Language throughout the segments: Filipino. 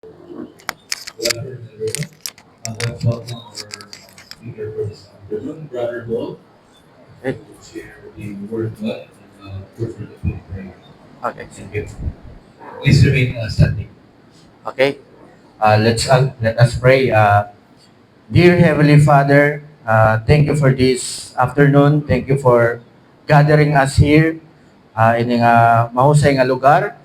Good afternoon, everyone. Let's welcome our speaker for this afternoon, Brother Paul, Right. who will share the word of God and pray for the faith prayer. Okay, Thank sige. you. Please remain standing. Okay. Let us pray. Dear Heavenly Father, thank you for this afternoon. Thank you for gathering us here in nga mahusay nga lugar.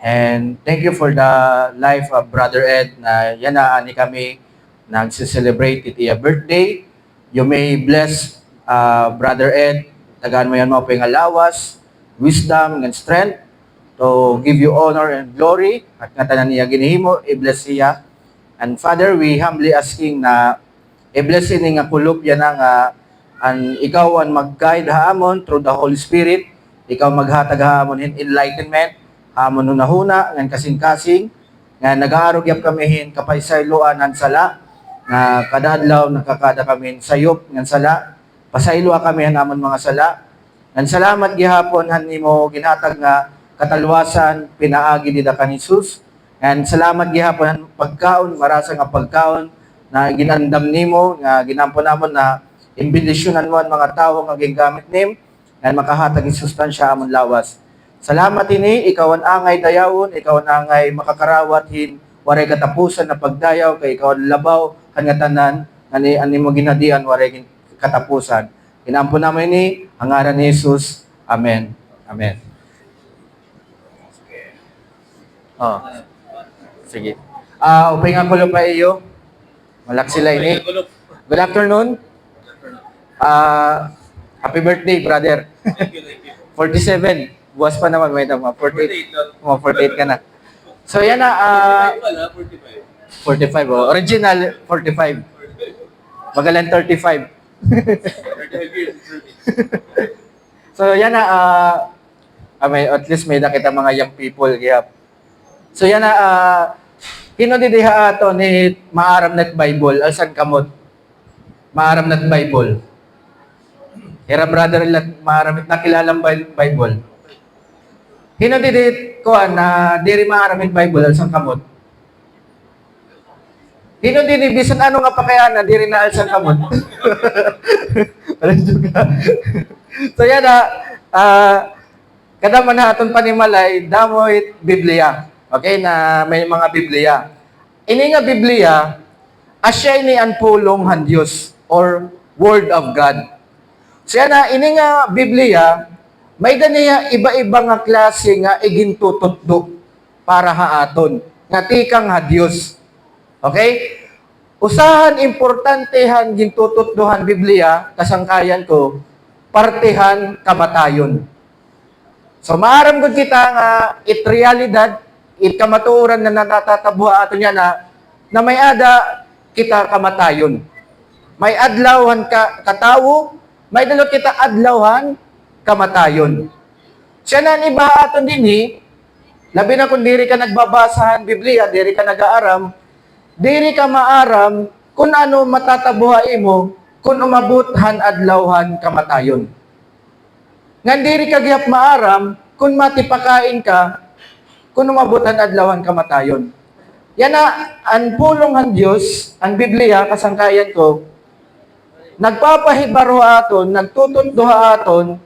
And thank you for the life of Brother Ed na yan na ani kami nagse-celebrate iti a birthday. You may bless Brother Ed. Tagaan mo yan mo pa lawas, wisdom, and strength to give you honor and glory. At nga tanan niya ginihimo, i-bless siya. And Father, we humbly asking na i-bless ini nga kulop yan nga an ikaw ang mag-guide haamon through the Holy Spirit. Ikaw maghatag haamon in enlightenment, haamon hunahuna, ngan kasing-kasing, nga nag-aarog yap kami hin kapaysayloan ang sala, nga kadadlaw nakakada kami sayop ngan sala, pasaylo kami han mga sala. Ngan salamat gihapon han nimo ginhatag nga katalwasan pinaagi nila kan Jesus. And salamat gihapon ang pagkaon, marasa nga pagkaon na ginandam nimo, nga ginampon namon na imbendisyonan mo ang mga tao nga gingamit nim, nga makahatag ng sustansya amon lawas. Salamat ini, ikaw ang angay dayawon, ikaw ang angay makakarawat hin, waray katapusan na pagdayaw, kay ikaw ang labaw, hangatanan, ani mo ginadian, waray katapusan. Ginampon namin ini, ang ngaran ni Jesus. Amen. Amen. Oh. Sige. Upay nga kulo pa iyo. Malak sila ini. Good afternoon. Happy birthday, brother. Thank you, thank you. 47. Buwas pa naman, may tama. 48. 48 ka na. So yan na, 45. Oh. Original, 45. Magalan 35. 35 years, So yan na, at least may nakita mga young people. Kaya, so yan na, kinodidiha ato ni maaram net Bible, alsan kamot. Maaram net Bible. Kaya brother, maaram net nakilalang Bible. Kinodidit ko na diri maaram net Bible, alsan kamot. Kinodidit, bisan ano nga pa kaya na diri na alsan kamot. So yan na, kada man naton panimalay, damoy Biblia. Okay, na may mga Biblia. Ini nga Biblia, asya ini ang pulong han Diyos or Word of God. Siya na, ini nga Biblia, may ganiya iba-iba nga klase nga igintututdo para haaton. Nga tikang ha Diyos. Okay? Usahan importante han gintututdohan Biblia, kasangkayan ko, partihan kamatayon. So maaram gud kita nga it realidad, it kamatuoran na natatatabuha ato niya na may ada kita kamatayon. May adlawhan ka katawo, may dalo kita adlawhan kamatayon. Siya na iba aton dinhi, labi na kung diri ka nagbabasahan Biblia, diri ka nag-aaram, diri ka maaram kung ano matatabuhay mo kung umabuthan adlawhan kamatayon. Nga diri ka gihap maaram kung matipakain ka kung umabutan adlawan kamatayon. Yan na, ang pulong ng Diyos, ang Biblia, kasangkayan ko, nagpapahibaro aton, nagtututduha aton,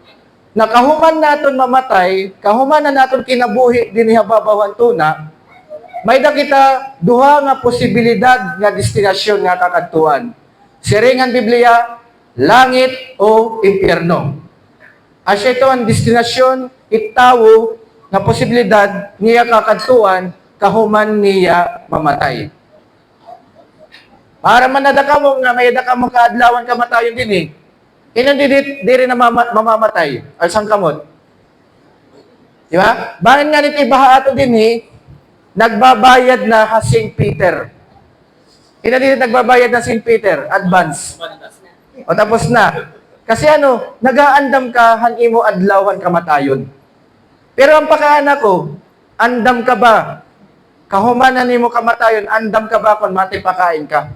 na kahuman naton mamatay, kahuman na naton kinabuhi din hababawan tuna, may kita duha nga posibilidad nga destinasyon nga kakadtuan. Siringan Biblia, langit o impyerno. Asya ito ang destinasyon, itawo, nga posibilidad niya kakadtuan, kahuman niya mamatay. Para man nadaka mo nga may daka mo kaadlawan kamatayon din eh. Inan diri na mamamatay. Alsang kamot. Di ba? Bakit nga nito ibaha ato din eh, nagbabayad na ha St. Peter. Inan dito nagbabayad na St. Peter, advance. O tapos na. Kasi ano, nagaandam ka han imo adlawan kamatayon. Pero ang pakaana ko, andam ka ba? Kahumanan nimo kamatayon, andam ka ba kung matipakain ka?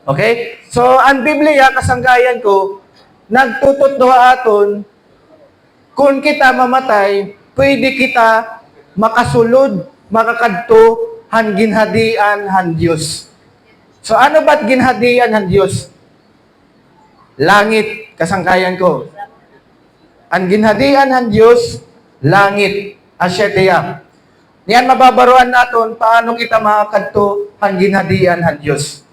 Okay? So, ang Biblia, kasanggayan ko, nagtututduha aton, kung kita mamatay, pwede kita makasulod, makakadto han ginhadian han Dios. So ano ba't ginhadian han Dios? Langit, kasangkayan ko. Ang ginhadian han Dios, langit, asya tiyak. Niyan mababaruan naton paano kita makakadto han ginhadian han Dios.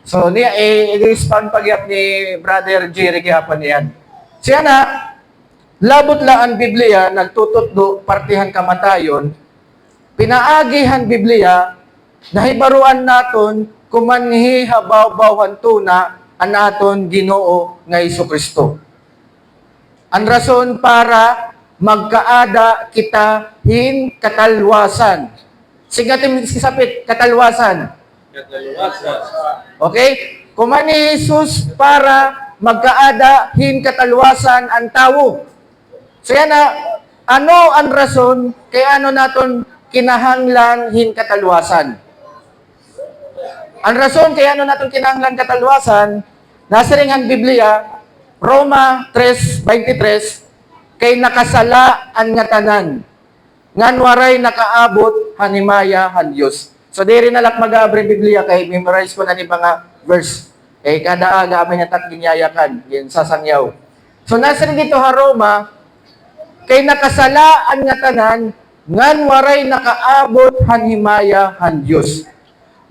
So niya i-respond pagyap ni Brother Jerry gihapon niyan. Siya na labot la ang Biblia nagtutudlo partihan kamatayon. Pinaagihan Biblia nahibaruan naton kumanhi habaw-bawhan tuna an aton Ginoo nga Hesukristo. Ang rason para magkaada kita hin katalwasan. Sigatim sisapit katalwasan. Okay? Kumani Jesus para magkaada hin katalwasan ang tao. So yan na, ano ang rason kaya ano naton kinahanglan hin katalwasan? Ang rason kaya ano naton kinahanglan katalwasan, nasa ring ang Biblia, Roma 3:23, kay nakasala ang nga tanan, ngan waray nakaabot hanimaya han Dios. So diri na lak mag-abri Biblia kay memorize ko na ni mga verse. Kay kada aga may natak ginyayakan, gin sasangyaw. So nasa rin dito ha Roma, kay nakasala ang nga tanan, ngan waray nakaabot hanimaya han Dios.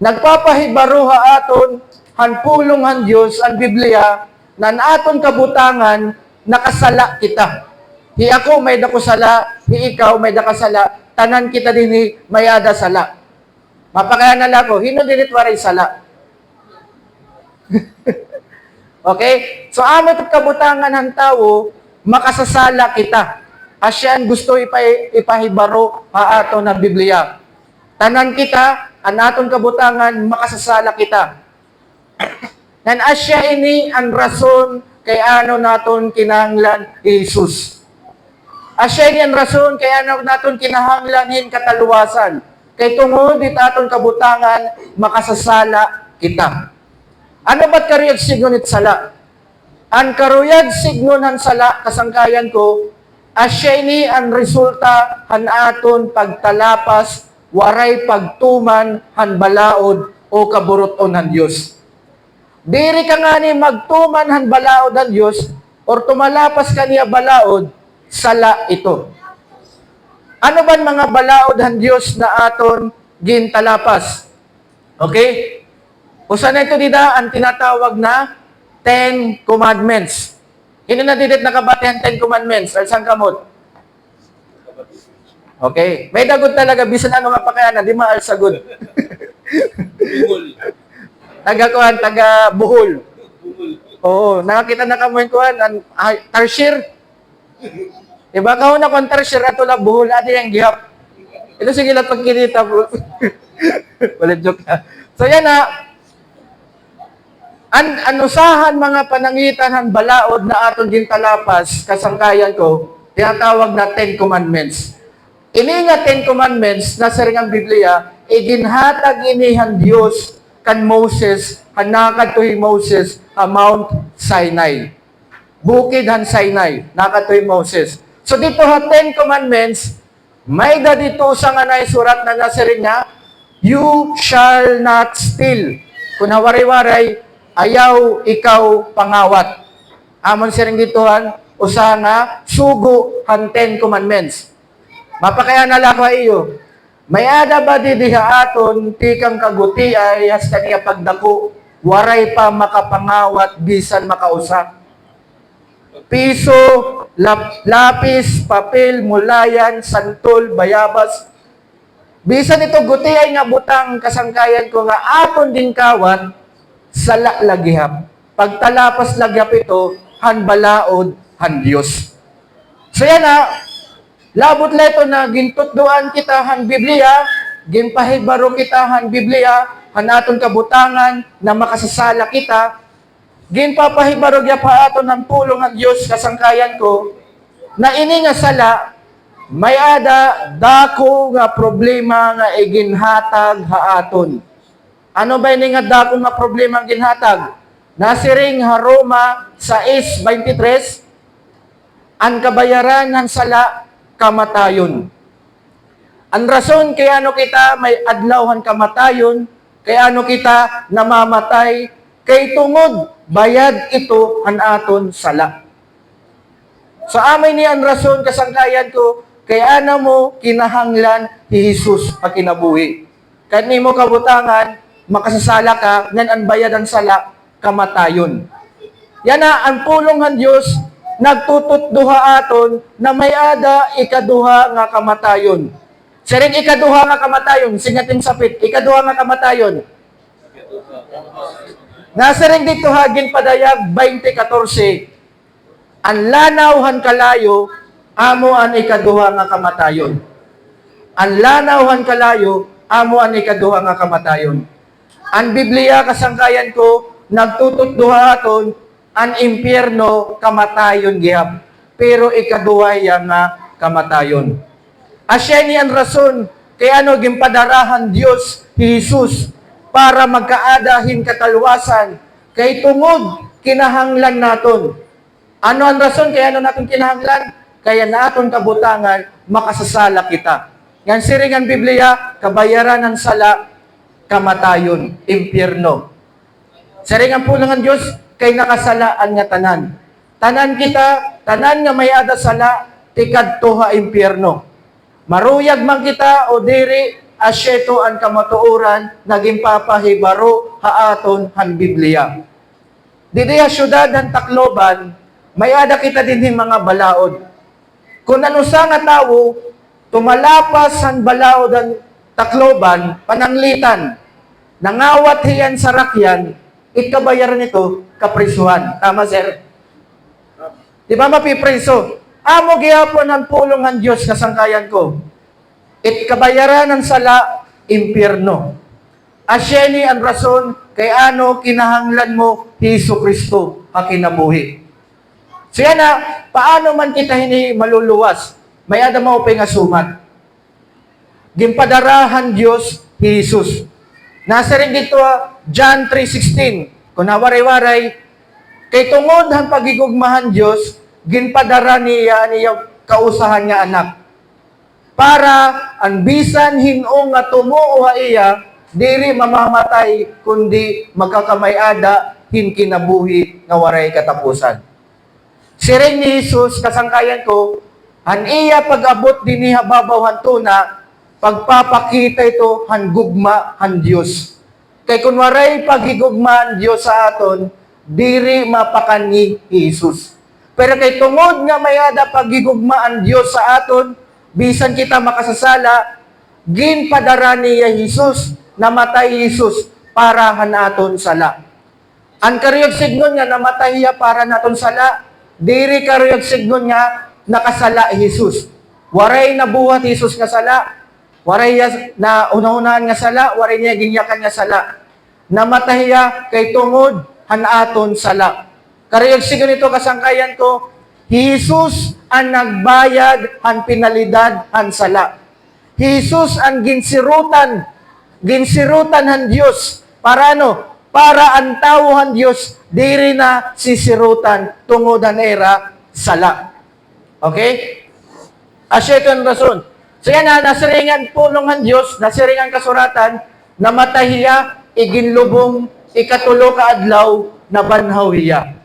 Nagpapahibaro ha aton han pulong han Dios ang Biblia nan aton kabutangan nakasala kita. Hi ako may dakusala, hi ikaw may dakasala, tanan kita dinhi mayada sala. Mapakaya na lako, hino dinit waray sala. Okay? So amo ito kabutangan ng tao, makasasala kita. Asyan gusto ipahibaro ha aton ng Biblia. Tanan kita, ang aton kabutangan, makasasala kita. Nan asya ini ang rason kay ano naton kinahanglan Jesus. Asya ini ang rason kay ano naton kinahanglan hin kataluwasan. Kay tungod it aton kabutangan, makasasala kita. Ano ba't karuyag signon it sala? Ang karuyag signon han sala, kasangkayan ko, asya ini ang resulta han aton pagtalapas, waray pagtuman han balaod o kaburuton han Dios. Diri ka nga ni magtuman han balaod han Dios or tumalapas ka niya balaod, sala ito. Ano ba mga balaod han Dios na aton gintalapas? Okay? Usa na ito dida ang tinatawag na 10 Commandments. Hindi na didit nakabati ang 10 Commandments. Alsang kamot? Okay. May dagod talaga. Bisan ano nga pakayanan. Di maal sagod. Taga-kuhan, taga-buhol. Oo. Nakakita na kamuhin kuhan. Tarsier. Diba? Kahon na kuhan tarsier. Ato lang buhol. Ate yung gihap. Ito sige lang pagkinita. Walang joke na. So yan na. Anusahan mga panangitan han balaod na aton gintalapas, kasangkayan ko, tinatawag na 10 Commandments. Ini nga 10 Commandments, nasa ring ang Biblia, iginhatag ini han Dios kan Moses, hanakad to Moses, Mount Sinai. Bukid han Sinai, nakad to Moses. So dito ha 10 Commandments, may da dito sa nga naisurat na nasa ring nga, you shall not steal. Kung hawari-waray, ayaw ikaw pangawat. Amon siring ditohan, usa nga sugo han 10 Commandments. Mapakaya na lang iyo. May ada ba di diha aton tikang kaguti ay hasta niya pagdako, waray pa makapangawat bisan makausa. Piso, lapis, papel, mulayan, santol, bayabas. Bisan ito guti ay nga butang kasangkayan ko nga aton din kawat, sala laghihap. Pagtalapas laghihap ito, han balaod, han Dios. So yan na, labot leto na gintutduan kita han Biblia, ginpahibaro kita han Biblia, han aton kabutangan na makasasala kita, ginpapahibaro gyap ha aton han pulong han Dios kasangkayan ko, na ini nga sala, may ada dako nga problema nga iginhatag ha aton. Ano ba ini nga dako nga problema ang ginhatag? Nasiring ha Roma 6:23, ang kabayaran ng sala, kamatayon. Ang rason kaya ano kita may adlawhan kamatayon, kaya ano kita namamatay, kay tungod bayad ito an aton sala. Sa amay ni ang rason kasangkayan ko, kaya ano mo kinahanglan ni Jesus ang kinabuhi. Kahit ni mo kabutangan, makasasala ka, nan ang bayad ang sala, kamatayon. Yan na, ang pulong ng Diyos, nagtututduha aton na may ada ikaduha nga kamatayon. Siring ikaduha nga kamatayon, singatim sapit, ikaduha nga kamatayon. Nasa rin dito hagin padayag 20:14. Ang lanawhan kalayo, amo an ikaduha nga kamatayon. Ang lanawhan kalayo, amo an ikaduha nga kamatayon. Ang Biblia kasangkayan ko, nagtututduha aton, ang impyerno kamatayon gihap. Pero ikaduha yang nga kamatayon. Asya ni ang rason, kaya ano gimpadarahan Diyos, Jesus, para magkaadahin katalwasan, kay tungod kinahanglan naton. Ano ang rason kaya ano natin kinahanglan? Kaya naton kabutangan, makasasala kita. Yan siring ang Biblia, kabayaran ng sala, kamatayon, impyerno. Siring ang pulang ng Diyos, kay nakasalaan nga tanan. Tanan kita, tanan nga may ada sala, tikad tuha impyerno. Maruyag man kita o diri, asyeto ang kamatuoran, naging papahibaro haaton han Biblia. Didi ha syudad ng Tacloban, may ada kita din mga balaod. Kung ano sa nga tao, tumalapas han balaod ang Tacloban, pananglitan, nangawat hiyan sa rakyan, ikabayaran nito, kaprisuhan. Tama, sir? Di ba mapipreso? Amo gihapon ang pulong ng Diyos kasangkayan ko. Kabayaran ng sala, impyerno. Asyeni ang rason, kay ano kinahanglan mo, Hesus Kristo, hakinabuhi. Siya na, paano man kita hini maluluwas? May ada mo nga sumat. Gimpadarahan Diyos, Jesus. Nasa rin dito, John 3:16. Kung nawaray-waray, kay tungod ang pagigugmahan Diyos, ginpadara niya kausahan nga anak. Para ang bisan hinong nga tumuuha iya, diri mamamatay, kundi magkakamayada, hinkinabuhi nga waray katapusan. Siring ni Jesus, kasangkayan ko, han iya pag-abot din ni hababaw han tuna, pagpapakita ito han gugma han Diyos. Kay kunwaray paghigugma ang Diyos sa aton, diri mapakan ni Jesus. Pero kay tungod nga may ada paghigugma ang Diyos sa aton, bisan kita makasasala, ginpadara niya Jesus, namatay Jesus para han aton sala. Ang kariyog signon nga namatay niya para naton sala, diri kariyog signon nga nakasala Jesus. Waray nabuhat Jesus nga sala, waray na una-unahan nga sala, waray niya ginyakan nga sala. Namatay niya kay tungod han aton sala. Kariyog signon ito kasangkayan ko, Jesus ang nagbayad han pinalidad han sala. Jesus ang ginsirutan han Diyos. Para ano? Para ang tao han Diyos, diri na sisirutan tungod han era sala. Okay? Asya ito ang rason. So yan na, nasiringan pulong han Diyos, nasiringan kasuratan, namatay hiya, iginlubong, ikatulo ka adlaw, nabanhaw hiya.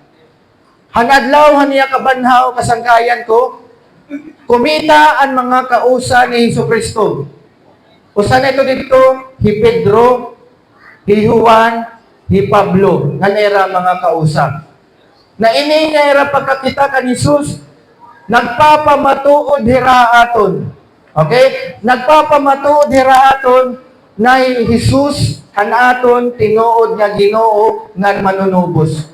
Hangadlaw haniya kabanhaw kasangkayan ko, kumita ang mga kausa ni Hesus Kristo. Usa na ito dito, hi Pedro, hi Juan, hi Pablo, nga mga kausa. Na ini nga era pagkakita kan Jesus, nagpapamatuod hiraaton. Okay? Nagpapamatuod hiraaton na Jesus hanaton tinuod nga Ginoo nga manunubos.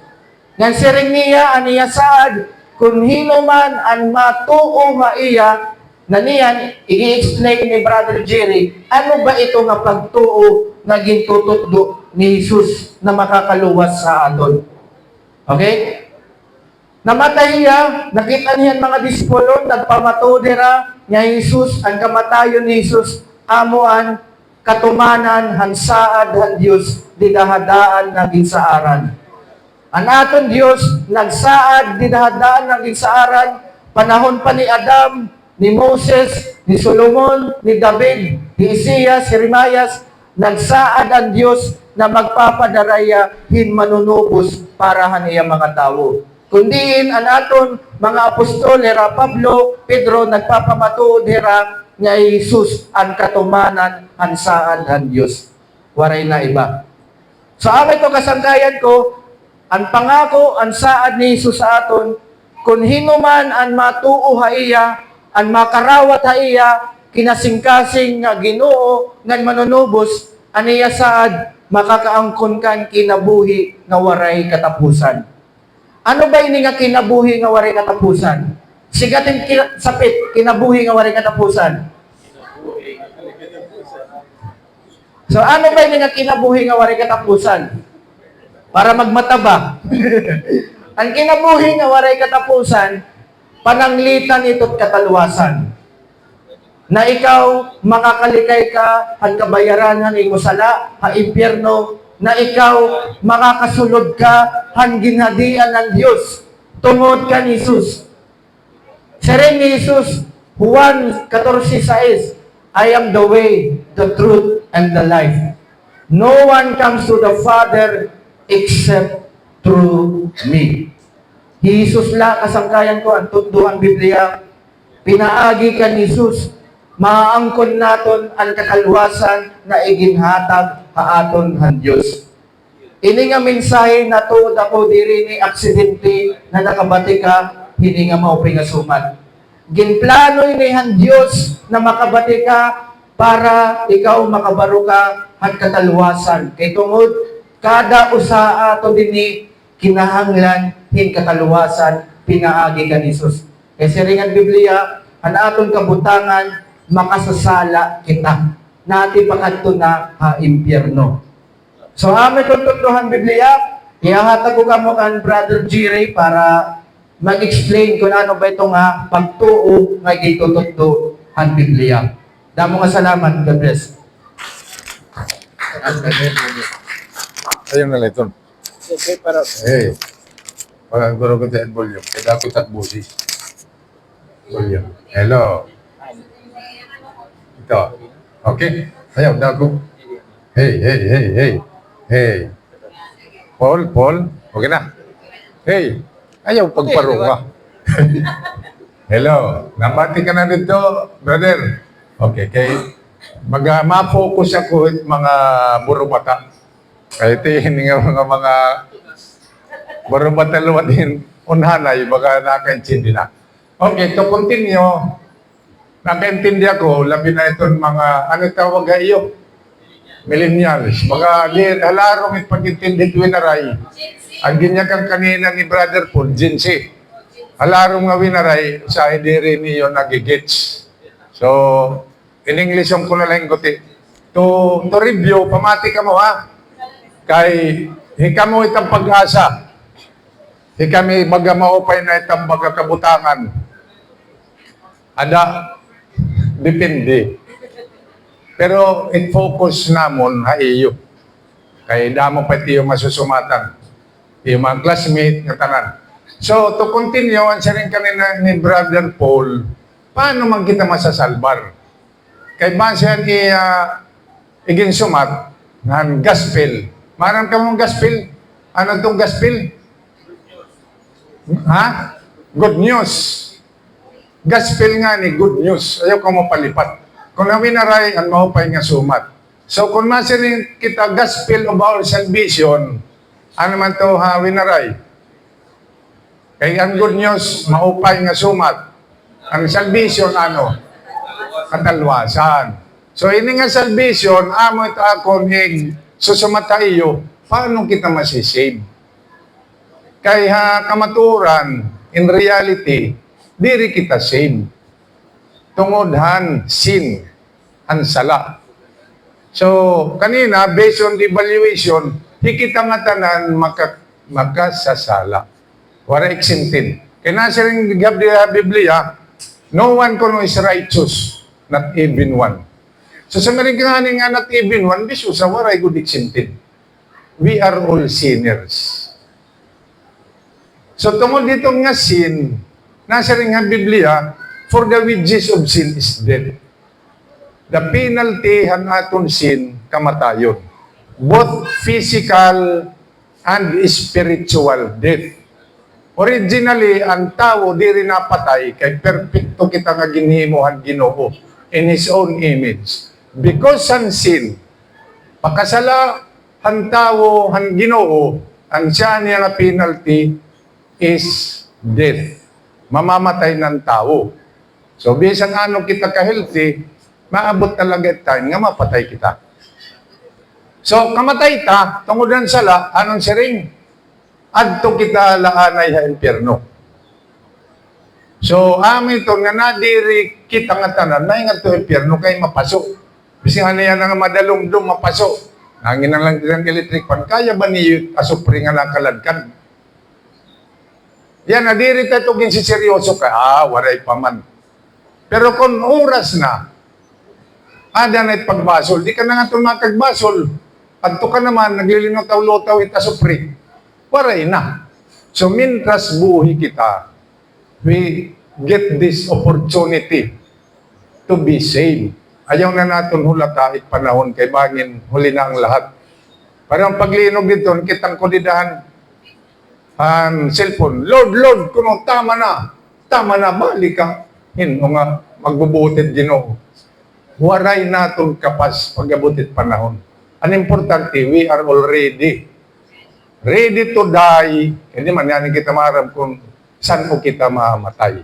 Ngan siring niya, aniya saad, kung hino man ang matuo nga iya, na niyan, i-explain ni Brother Jerry, ano ba ito nga pagtuo na gintututdo ni Jesus na makakaluwas sa aton? Okay? Namatay niya, nakita niyan mga disipulo, nagpamatuo nila niya Jesus, ang kamatayon ni Jesus, amuan, katumanan, hansaad, han Diyos, didahadaan na ginsaaran. Ang aton Diyos, nagsaad, didahadaan ng ginsaaran, panahon pa ni Adam, ni Moses, ni Solomon, ni David, ni Isias, si Jeremias, nagsaad ang Diyos na magpapadaraya hin manunubos para haniya mga tao. Kundiin ang aton mga apostol, hera Pablo, Pedro, nagpapamatuod hera nga Jesus ang katumanan, ang saad ang Diyos. Waray na iba. So amin to kasangkayan ko, ang pangako, ang saad ni Jesus sa aton, kung hinuman ang matuo ha iya, ang makarawat ha iya, kinasingkasing nga Ginoo ngan manunubos, aniya saad, makakaangkon kan kinabuhi nga waray katapusan. Ano ba ini nga kinabuhi nga waray katapusan? Sigatin sapit, kinabuhi nga waray katapusan. So ano ba ini nga kinabuhi nga waray katapusan? Para magmataba. Ang kinabuhi nga waray katapusan, pananglitan ito't kataluwasan. Na ikaw, makakalikay ka, ang kabayaran ng imo sala, ha impyerno, na ikaw, makakasulod ka, ang ginhadian ng Diyos, tungod ka ni Jesus. Sirin ni Jesus, Juan 14:6, I am the way, the truth, and the life. No one comes to the Father except through me. Jesus la kasangkayan ko, ang tunduhan Biblia, pinaagi ka ni Jesus, maaangkon naton ang kakalwasan na iginhatag haaton han Dios. Ini nga mensahe na tuod ako diri ni aksidente na nakabati ka, hindi nga maupay nga sumat. Ginplano ni han Dios na makabati ka para ikaw makabaro ka han katalwasan. Kay tungod kada usa ato dinhi kinahanglan hin katalwasan pinaagi ka ni Jesus. Kay siringan Biblia, ang aton kabutangan makasasala kita. Nati pakadto na ha impyerno. So amin kung tutuhan Biblia, ihahatag ko kamo kan Brother Jiray para mag-explain kung ano ba ito nga pagtuo nga gitututto ang Biblia. Damo nga salamat. God bless. Ayun na lang ito. Hey, pagkaguro ko sa volume. Kaya ako tatbusi. Volume. Hello. Ito. Okay? Ayaw, dago. Hey. Paul. Okay na. Hey. Ayaw, pagparo ka. Hello. Nabati ka na dito, brother. Okay, ma-focus ako mga burumata. Kahit hindi nga mga burumata luwatin unhanay, baka nakaintindi na. Okay, to continue. Nakaintindi ako, labi na itong mga, ano tawag ga iyo? Millennials. Mga halarong ipag-intindi winaray. Ang ginyakang kanina ni Brother Paul, Gen Z. Halarong nga winaray, sa hindi rin niyo nagigits. So, in English yung ko na lang guti. To review, pamati ka mo ha. Kay, hika mo itang pag-asa. Hika may magamaupay na itang magkakabutangan. Ada, depende. Pero it-focus namon ha iyo. Kaya damo pa ito yung masusumatan. Yung mga classmate nga tanan. So, to continue, ang siya rin kanina ni Brother Paul, paano man kita masasalbar? Kay ba siya iginsumat ng gospel. Marang ka mong gospel? Ano itong gospel? Ha? Good news. Gospel nga ni good news. Ayaw ka mo palipat. Kung nawinaray, ang mahupay nga sumat. So, kung masirin kita gospel of our salvation, ano man to ha, winaray? Kaya ang good news, mahupay nga sumat. Ang salvation, ano? Katalwasan. So, ini nga salvation, amo ito ako ni susumata iyo, paano kita masisave? Kaya kamaturan, in reality, diri kita save. Tungodhan, sin, ang sala. So, kanina, based on the evaluation, di kita nga tanan makasasala. Wala exempted. Kaya nasa rin Biblia, no one kuno is righteous, not even one. So sa marighanin nga not even one, biso sa waray good exempted. We are all sinners. So tungod dito nga sin, nasa rin nga Biblia, For the wages of sin is death. The penalty han aton sin, kamatayon. Both physical and spiritual death. Originally, ang tao di rin napatay, kay perfecto kita nga ginhimuhan Ginoo in His own image. Because ang sin, pakasala ang tao, ang Ginoo, ang siya niya nga penalty is death. Mamamatay ng tao. So, bisan ano kita ka-healthy, maabot talaga time nga mapatay kita. So, kamatay ta, tungudan sala, anong siring? Adto kita laanay ha impyerno. So, amin to nga nadiri kita nga tanan, may nga to impyerno kay mapasok. Bising ano yan nga madalong-dong mapasok. Hangin na lang ng electric pan, kaya ba niyo asupri nga nakaladkan? Yan, nadiri tayo si seryoso ka, waray pa man. Pero kung oras na, ada na pagbasol, di ka na nga tumakag-basol. Adto ka naman, naglilinaw-taw-lotaw itasupri. Waray na. So, mintras buhi kita, we get this opportunity to be saved. Ayaw na natin hulata at panahon kay bangin huli na ang lahat. Parang paglinog dito, kitang kulidahan ang cellphone. Lord, Lord, kung tama na, balik ka. Hino nga, magbubutit Ginoo. Waray natin kapas pagabutit panahon. Ang importante, we are already ready to die. Hindi man yan kita maharap kung saan ko kita mamatay.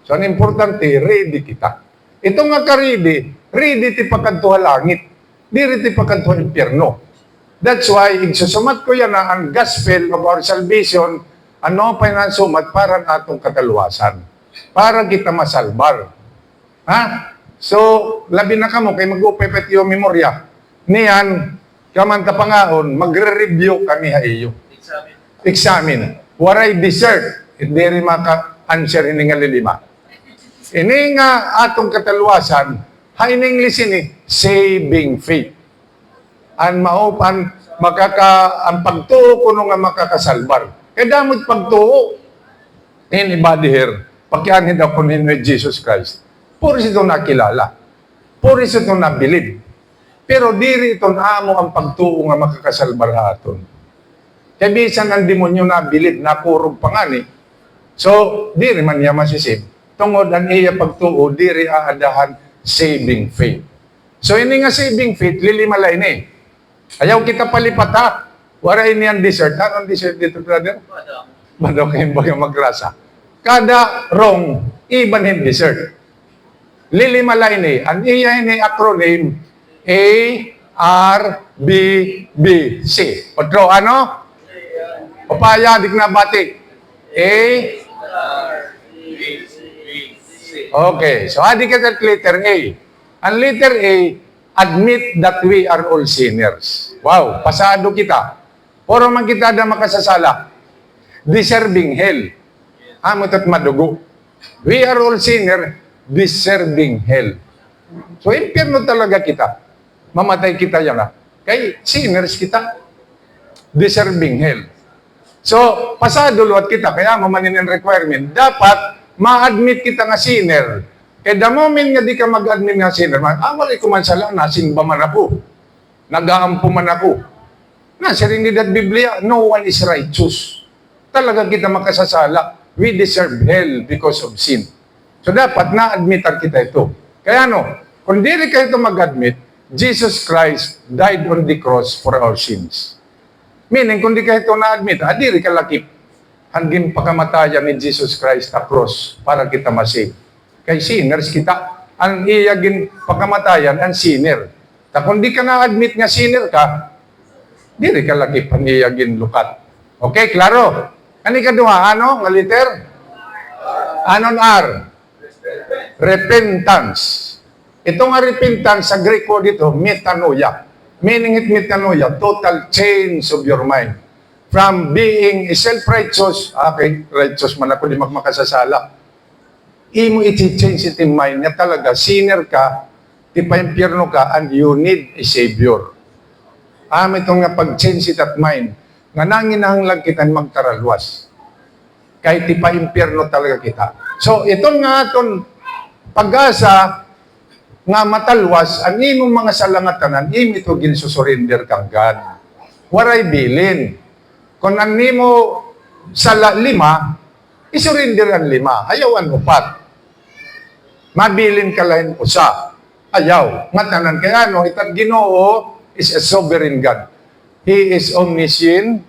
So, ang importante, ready kita. Ito nga ka-ready, ready ti pagkantuha langit. Di ti pagkantuha impyerno. That's why, igsusumat ko yan na ang gospel of our salvation, ano pa yung sumat para atong kataluwasan. Para kita masalbar. Ha? So, labi na kamo, kay mag-upepet yung memorya. Niyan, kamanta pangaon, magre-review kami ha iyo. Examine. Waray dessert. Hindi rin maka-answer ini nga lilima. Ini nga atong kataluwasan, ha in English ini, saving faith. Ang maupan, ang pagtuo ko nga makakasalbar. Kaya damot pagtuo. Anybody here, pakianhin ako ni Jesus Christ. Puro ito nakilala. Puro ito nabilib. Pero diri itong amo ang pagtuo nga makakasalbar aton. Kaya bisan ang demonyo na bilid, nakurog pa nga ni. So, diri man niya masisib. Tungod ang iya pagtuo, diri aadahan saving faith. So, ini nga saving faith, lilimalay ni. Ayaw kita palipat ha. Wara ini ang dessert. Anong dessert dito, brother? Badok yung bagay magrasa. Kada wrong, iban yung dessert. Lilimalay ni. Ang iya ini acronym, A, R, B, B, C. Otro, ano? Papaya, dik na batik. A, R, B, C. Okay, so adik ka at letter A. Ang letter A, admit that we are all sinners. Wow, pasado kita. Puro man kita na makasasala. Deserving hell. Amot at madugo. We are all sinners, deserving hell. So, impyerno talaga kita. Mamatay kita yan ha. Kay sinners kita. Deserving hell. So, pasado luwat kita. Kaya mamanin ang requirement. Dapat ma-admit kita nga sinner. Kaya the moment nga di ka mag-admit nga sinner, wala ko man sala, nasimba man ako. Nag-aampo man ako. Nasa rin ni that Biblia, no one is righteous. Talaga kita makasasala. We deserve hell because of sin. So, dapat na-admitan kita ito. Kaya kung di rin kayo ito mag-admit, Jesus Christ died on the cross for our sins. Meaning, kung di kayo ito na-admit, di rin kalakip. Hanggang pagkamatayan ni Jesus Christ na cross para kita masave. Kay sinners kita, ang iyagin pagkamatayan, ang sinner. Kung di ka na-admit nga sinner ka, di rin kalakip ang iyagin lukat. Okay, klaro? Ano ikaduha? Ano? Nga liter? Anong R? Repentance. Ito nga repentance sa Greek word dito, metanoia. Meaning it metanoia, total change of your mind. From being self-righteous, okay, righteous man ako, di makasasala. Imo iti-change iti mind niya talaga, sinner ka, ti pa-impyerno ka, and you need a savior. Itong nga pag-change it at mind, nga nanginahanglang kita magkaralwas. Kahit ipa-impyerno talaga kita. So, ito nga itong pag-asa nga matalwas, ang imong mga salangatanan, imi to ginsusurrender kang God. Waray bilin. Kung ang nimo sala 5, isurrender ang 5. Ayaw ang 4. Mabilin ka lain usa. Ayaw. Ngatanan kaya no, itag Ginoo is a sovereign God. He is omniscient.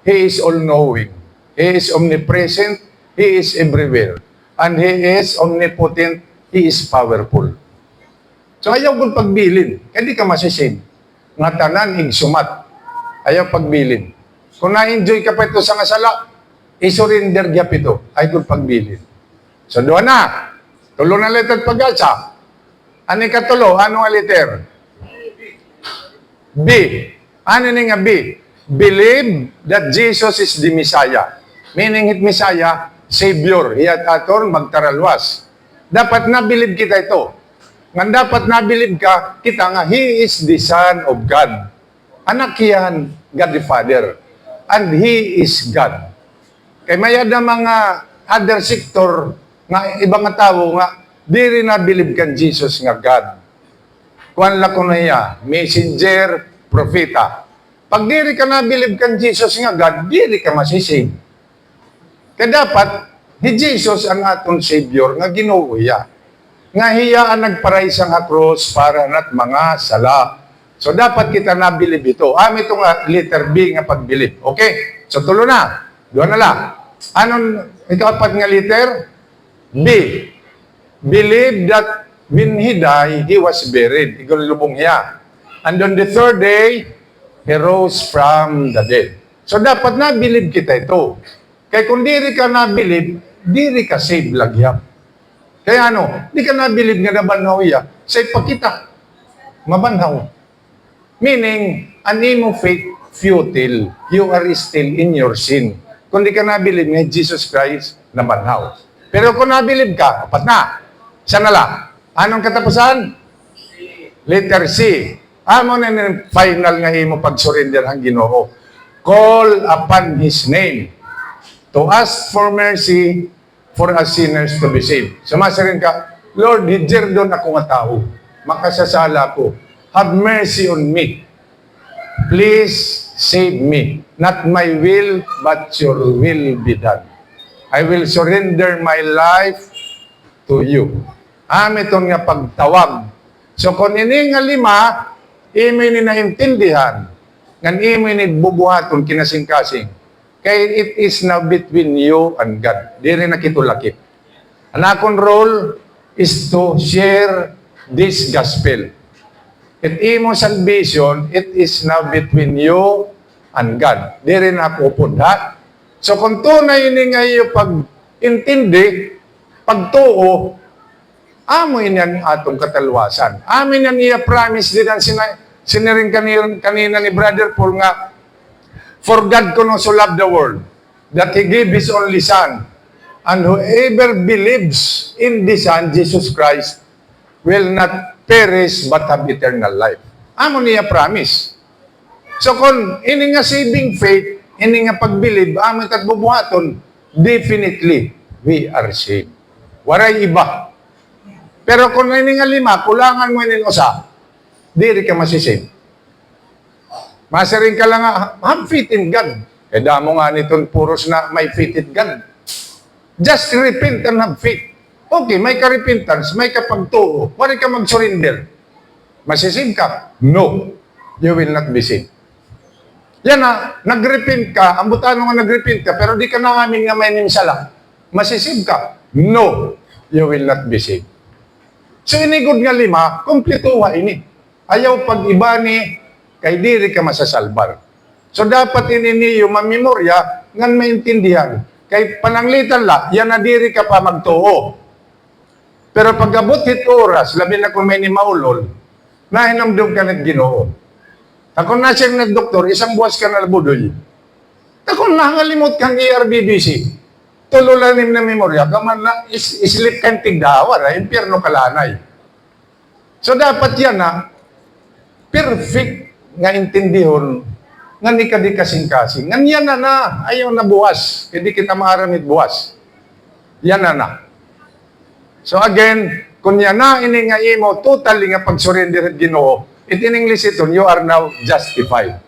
He is all-knowing. He is omnipresent. He is everywhere. And He is omnipotent. He is powerful. So ayaw kong pagbilin. Kaya di ka masisave. Ngatanan, igsumat. Ayaw pagbilin. Kung na-enjoy ka pa ito sa ngasala, isurrender gyap ito. Ayaw kong pagbilin. So doon na. Tulo na letter pag-asa. Ano katulo? Ano nga letter? B. Ano nga B? Believe that Jesus is the Messiah. Meaning it Messiah, Savior. Iyat aton magtaralwas. Dapat na-believe kita ito. Nga dapat na-believe ka, kita nga, He is the Son of God. Anak yan, God the Father. And He is God. Kaya mayad na mga other sector, nga ibang tao nga, di rin na-believe kan Jesus nga God. Kuan la ko na iya, messenger, propeta. Pag di rin ka na-believe kan Jesus nga God, di rin ka masisig. Kaya dapat, ni Jesus ang atong Savior nga Ginoo iya. Nga hiya ang nagparay sa nga cross para nat mga sala. So dapat kita na-believe ito. Ito nga letter B nga pag-believe. Okay? So tulo na. Doon na lang. Anong ikapat nga letter? B. Believe that when He died, He was buried. Igulubong niya. And on the third day, He rose from the dead. So dapat na-believe kita ito. Kaya kung diri ka na-believe, diri ka save lagyap. Kaya ano, di ka na-believe nga nabanhaw iya, save pa kita. Mabanhaw. Meaning, an imong faith futile. You are still in your sin. Kung di ka na-believe nga Jesus Christ, nabanhaw. Pero kung na-believe ka, apat na. Sana lang. Anong katapusan? Letter C. Amo na yung final nga imo pag-surrender ang Ginoo. Call upon His name to ask for mercy for us sinners to be saved. Sumasarin ka, Lord, hijerdon ako nga tao. Makasasala ko. Have mercy on me. Please save me. Not my will, but your will be done. I will surrender my life to you. Amiton nga pagtawag. So kung ini nga 5, imi ni naintindihan, ngan imi ni bubuhaton kinasing-kasing, kaya it is now between you and God. Di rin nakitulakip. Ang akong role is to share this gospel. It imo salvation, it is now between you and God. Di rin ako upunda. So kung tunay ini nga iyo pag-intindi, pagtuo, amo yan atong katalwasan. Amin yan iya promise din ang siniring kanina ni Brother Paul nga, for God so loved the world, that He gave His only Son, and whoever believes in the Son, Jesus Christ, will not perish but have eternal life. Amo niya promise. So kung ini nga saving faith, ini nga pag-believe, amo tat bubuhaton, definitely, we are saved. Waray iba. Pero kung ini nga 5, kulangan mo inin usa, di ka masisave. Masaring ka lang nga, have faith in God. Eh damo nga nitong puros na may faith in God. Just repent and have faith. Okay, may ka-repentance, may kapagtuo. Wala ka mag-surrender. Masisave ka? No. You will not be saved. Yan na, nag-repent ka, ang butano nga nag-repent ka, pero di ka na amin nga may nimsala. Masisave ka? No. You will not be saved. So inigod nga 5, kumplituwa ini. Ayaw pag-iba ni kay diri ka masasalbar. So dapat ininiyo mamemorya ngan maintindihan. Kay pananglitan la, yan na diri ka pa magtuo. Pero pag-abot hit oras, labi na kung may ni maulol, nahinamdog ka ng Ginoo. Ako na siyang nagdoktor, isang buwas ka na labudoy. Ako nangalimot kang ERBBC. Tululanim na memorya, kaman na islip kang tigdawar, impyerno kalanay. So dapat yan na, perfect nga intindihon nga ni ka di kasing-kasing. Ngan yan na, ayaw na buwas. Hindi kita maaramid buwas. Yan na. So again, kung yan na ini nga imo, totally nga pag-surrender at Ginoo, it in English ito, you are now justified.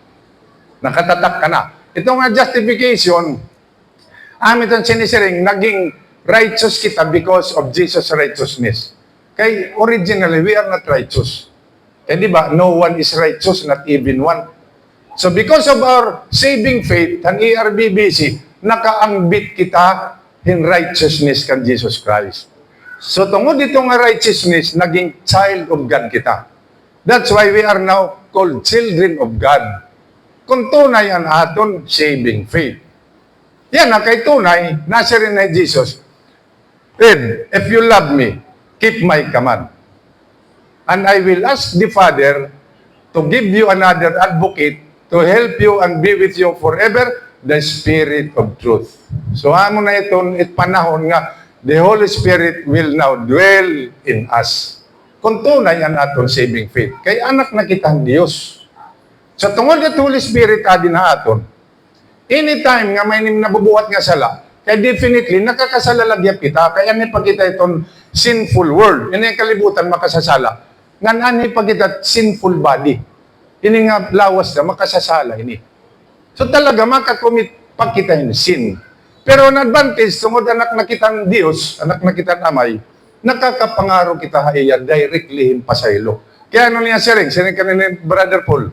Nakatatak ka na. Ito nga justification, amin itong sinisiring, naging righteous kita because of Jesus' righteousness. Kay originally, we are not righteous. Kaya di ba, no one is righteous, not even one. So because of our saving faith, ang ERBBC, nakaangbit kita in righteousness kan Jesus Christ. So tungod dito nga righteousness, naging child of God kita. That's why we are now called children of God. Kung tunay ang aton saving faith. Yan na kay tunay, nasa rin na Jesus. Read, if you love me, keep my command. And I will ask the Father to give you another advocate to help you and be with you forever, the Spirit of truth. So amo na itong panahon nga, the Holy Spirit will now dwell in us. Kung tunay ang aton saving faith. Kay anak na kitang Diyos. Sa tungod at Holy Spirit adin na aton, anytime nga may nabubuhat nga sala, kaya definitely, nakakasalalagyan kita, kaya ni pagkita itong sinful world. Ini ang kalibutan makasasala. Nga ani pagkita sinful body. Ini nga lawas na makasasala ini. So talaga makakomit pagkita yung sin. Pero ang advantage, tungod anak na kitang Diyos, anak na kitang amay, nakakapangaro kita haiya directly himpasaylo. Kaya ano niya siring kanina ni Brother Paul,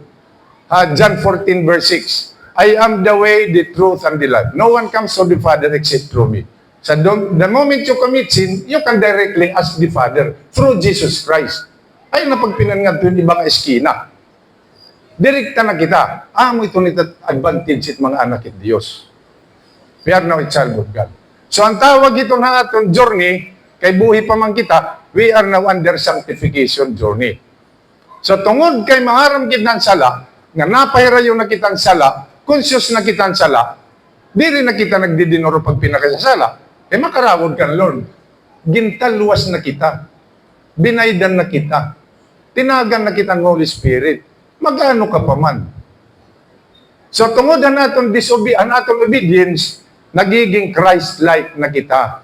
John 14 verse 6, I am the way, the truth, and the life. No one comes to the Father except through me. So the moment you commit sin, you can directly ask the Father through Jesus Christ. Ay napagpinan nga ito yung ibang eskina. Direkta na kita. Amo ito nito advantage it mga anak it Diyos. We are now a child of God. So ang tawag ito na atong journey, kay buhi pa man kita, we are now under sanctification journey. So tungod kay maharam kitang sala, nga napahirayo na kitang sala, conscious na kitang sala, di rin na kita nagdidinoro pag pinakasasala. Eh makarawod ka, Lord. Gintaluwas na kita. Binaydan na kita. Tinagan na kita ng Holy Spirit. Magano ka pa man. So tungod na natong obedience, nagiging Christ-like na kita.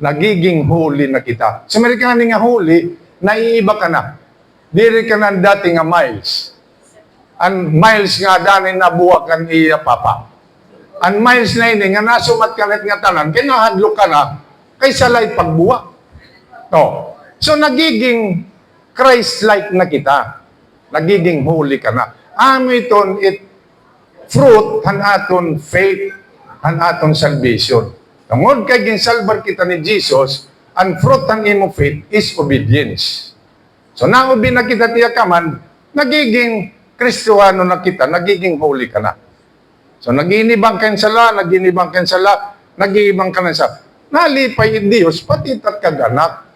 Nagiging holy na kita. Sa Amerikani nga holy, naiiba ka na. Diri ka na dati nga miles. Ang miles nga dani nabuwak kan iya papa. Ang miles na ini nga nasumat ka nga tanan, kinahadlo ka na, kaysa lay pagbuwak. No. So nagiging Christ-like na kita. Nagiging holy ka na. Amiton it fruit han aton faith, han aton salvation. Tungod kay ginsalbar kita ni Jesus, ang fruit ng imo faith is obedience. So naubi na kita tiya kaman, nagiging Kristohano na kita, nagiging holy ka na. So naginibang ka sala, naginibang ka sala, nagibang ka na sa nalipay Diyos, pati tat kaganak.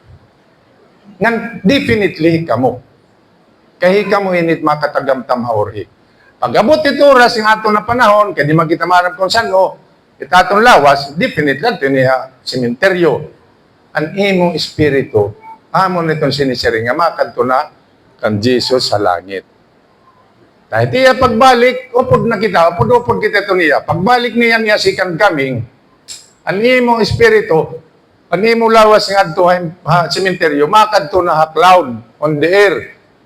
Ngan definitely kamo. Kaya kamo init makatagamtam haori. Pag-abot ito oras yung ato na panahon, kaya di magkita marap kung saan o, itatong lawas, definitely ito niya sementeryo. Ang imong espiritu, amon itong sinisiring, nga makanto na kan Jesus sa langit. Dahil tiya pagbalik, upod na kita, upod kita ito niya. Pagbalik niya second coming, ang imong espiritu, ang imong lawas nga ito sementeryo, makanto na cloud on the air,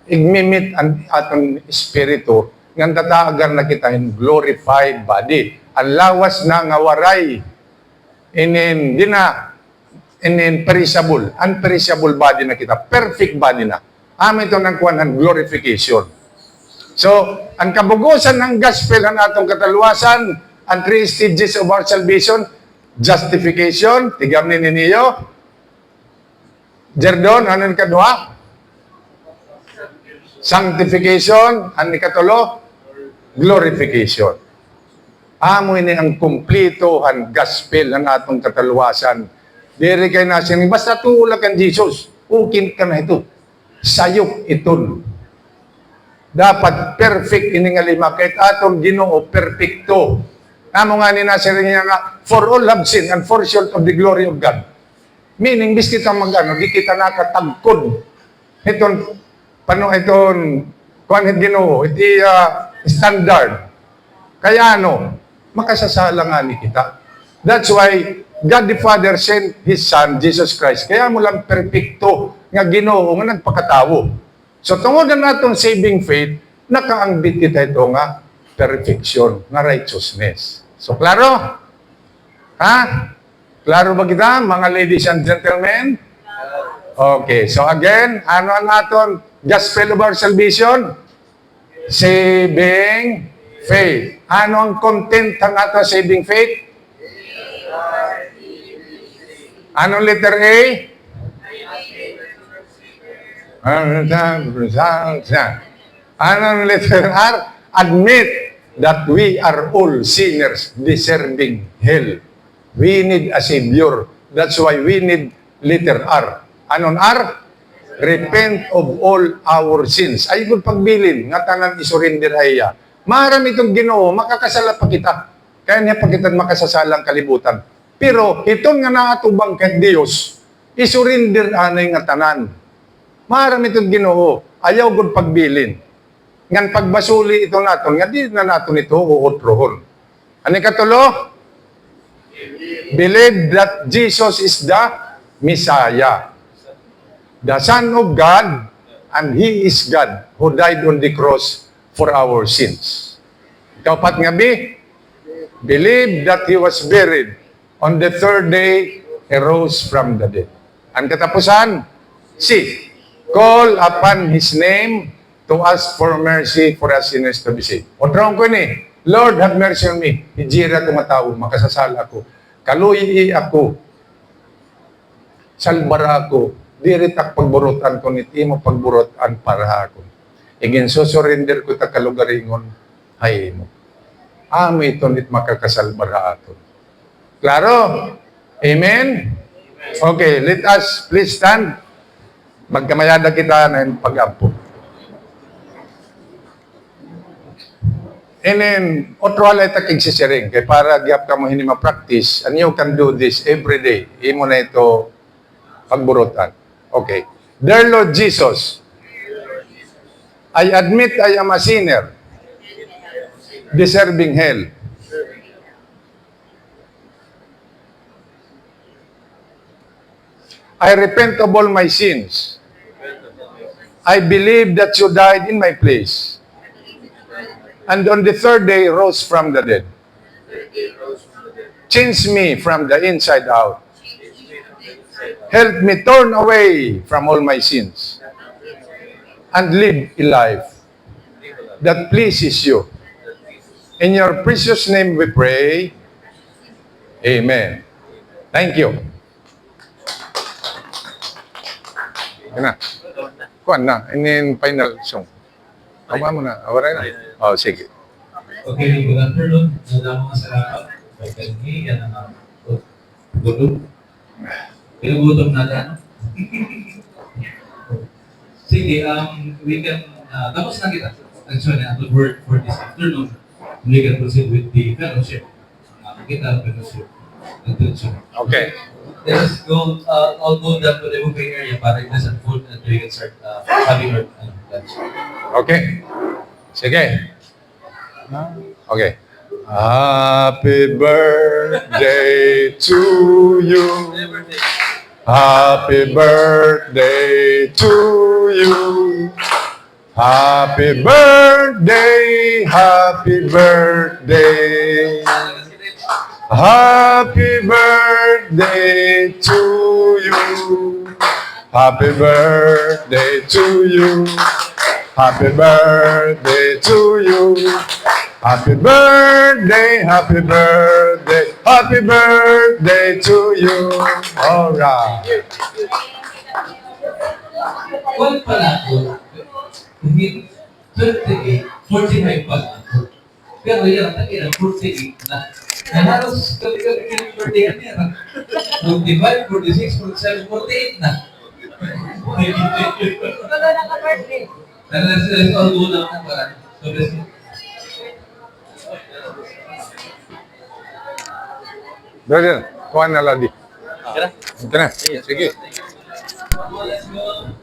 igmimit ang atong espiritu, nga tataagan na kita in glorified body. Ang lawas na nga waray, perishable, unperishable body na kita, perfect body na. Amin ito ng kuwan ang glorification. So, ang kabugusan ng gospel ang atong kataluwasan, ang three stages of our salvation, justification, tigam ni niyo. Jerdon, ano ni kadua? Sanctification, ano ni katulo? Glorification. Amo ini ang kumplito ang gospel ng atong kataluwasan. Diri kay nasin, basta tulak ang Jesus, ukin ka na ito. Sayok iton. Dapat perfect ini nga lima, kahit atong Ginoo perfecto. Amo nga ni nasin niya nga, for all have sinned and fall short of the glory of God. Meaning, bis kita magano, di kita nakatagkod. Itong Ginoo, iti standard. Kaya ano, makasasala nga ni kita. That's why God the Father sent His Son, Jesus Christ. Kaya mo lang perfecto nga Ginoo nga nagpakatawo. So tungod na natong saving faith, nakaangbit kita ito nga perfection, nga righteousness. So klaro? Ha? Klaro ba kita, mga ladies and gentlemen? Okay, so again, ano ang aton gospel of our salvation? Saving faith. Ano ang content ng ato saving faith? Anong letter A? Anong letter R? Admit that we are all sinners deserving hell. We need a Savior. That's why we need letter R. Anong R? Repent of all our sins. Ay kung pagbilin, nga tanan isurrenderaya. Marami itong Ginoo, makakasala pa kita. Kaya niya pa kita makasasalang kalibutan. Pero itong nga naatubang kay Dios, isurrender anay nga tanan. Marami itong Ginoo, ayaw gud pagbilin. Ngan pagbasuli ito naton, nga di na naton ito uutrohon. Ano katulo? Believe that Jesus is the Messiah, the Son of God, and He is God who died on the cross for our sins. Kaupat nga believe that He was buried. On the third day, He rose from the dead. Ang katapusan, C. Call upon His name to ask for mercy for us sinners to be saved. O trong ko ni, Lord, have mercy on me. Hijira ko matao, makasasala ako. Kaluyi ako. Salbara ako. Diritak pagburutan ko, niti mo pagburutan para ako. Igin surrender ko ta kalugaringon, hay mo. Amo ito nit makakasalbara ato. Klaro? Amen? Okay, let us please stand. Magkamayada kita na yung pag-ampo. And then, otro halay taking sisiring. Kaya para gyap ka mo hindi ma-practice, and you can do this every day. Imo na ito pagburutan. Okay. Dear Lord Jesus, I admit I am a sinner, deserving hell. I repent of all my sins. I believe that you died in my place. And on the third day rose from the dead. Change me from the inside out. Help me turn away from all my sins and live a life that pleases you. In your precious name we pray. Amen. Thank you. Yan na. Kuhan na. In final song. Tama mo na. Awaray na. Oh, sige. Okay, good afternoon. Nandang mga salamat. May kanhi, yan ang gutom. Pinugutom natin. Sige, we can, tapos na kita. Actually, ang word for this afternoon, we can proceed with the fellowship. Kita fellowship. Okay. Let us go, all go down to the buffet area para it doesn't food and we can start having our lunch. Okay. Sige. Okay. Happy birthday to you. Happy birthday to you. Happy birthday, happy birthday. Happy birthday to you. Happy birthday to you. Happy birthday to you. Happy birthday, happy birthday, happy birthday to you. All right. Kung pala ako, hindi 38, 45 pa ako. Pero yan, takin ang 48 na. Halos kami birthday niya. 45, 46, 47, 48 na. Wala na ka-birthday. Let's all go down ng parang. So, let's go. Brother, kuha na ladi. Kira? Ito na. Sige. Let's go.